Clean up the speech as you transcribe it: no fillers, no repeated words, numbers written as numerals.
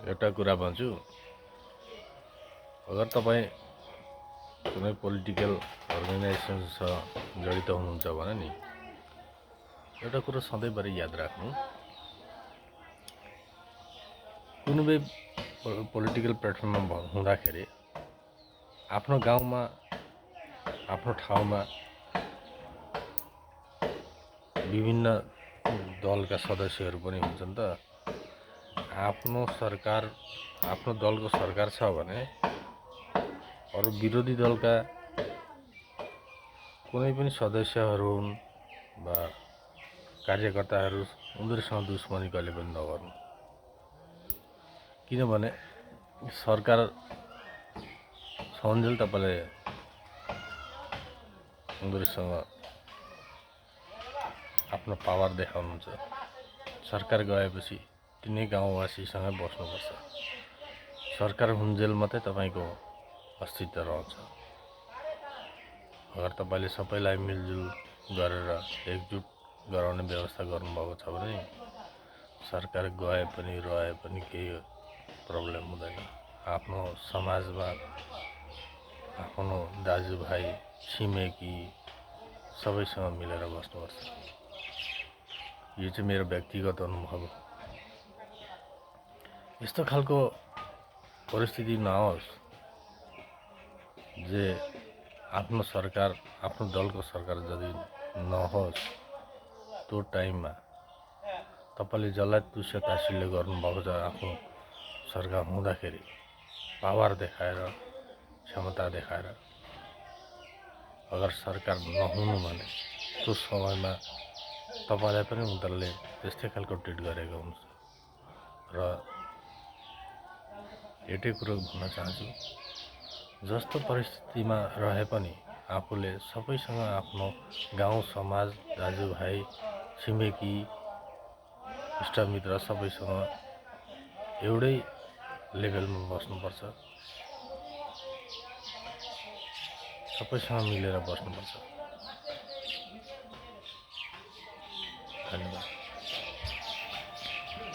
एउटा कुरा भन्छु, अगर तपाईँ कुनै पोलिटिकल अर्गनाइजेसनसँग जडित हुनुहुन्छ भने नि एउटा कुरा सधैँभरि याद राख्नु, कुनै पोलिटिकल प्लेटफर्ममा हुँदाखेरि आफ्नो गाउँमा आफ्नो ठाउँमा विभिन्न दलका सदस्यहरू पनि हुन्छन् त। आफ्नो दलको सरकार छ भने अरू विरोधी दलका कुनै पनि सदस्यहरू हुन् वा कार्यकर्ताहरू, उनीहरूसँग दुश्मनी कहिले पनि नगर्नु। किनभने सरकार छन्जेल तपाईँले उनीहरूसँग आफ्नो पावर देखाउनुहुन्छ। सरकार गएपछि तिनै गाउँवासीसँग बस्नुपर्छ। सरकार हुन्जेल मात्रै तपाईँको अस्तित्व रहन्छ। अगर तपाईँले सबैलाई मिलजुल गरेर एकजुट गराउने व्यवस्था गर्नुभएको छ भने सरकार गए पनि रहे पनि केही प्रब्लम हुँदैन। आफ्नो समाजमा आफ्नो दाजुभाइ छिमेकी सबैसँग मिलेर बस्नुपर्छ। यो चाहिँ मेरो व्यक्तिगत अनुभव हो। यस्तो खालको परिस्थिति नहोस् जे आफ्नो सरकार, आफ्नो दलको सरकार यदि नहोस् त्यो टाइममा तपाईँले जसलाई तुष्य ताच्छिल्य गर्नुभएको छ आफ्नो सरकार हुँदाखेरि पावर देखाएर, क्षमता देखाएर, अगर सरकार नहुनु भने त्यो समयमा तपाईँलाई पनि उनीहरूले त्यस्तै खालको ट्रिट गरेको हुन्छ। र एउटै कुरो भन्न चाहन्छु, जस्तो परिस्थितिमा रहे पनि आफूले सबैसँग आफ्नो गाउँ समाज, दाजुभाइ, छिमेकी, इष्टमित्र सबैसँग एउटै लेभलमा बस्नुपर्छ। सबैसँग मिलेर बस्नुपर्छ। धन्यवाद।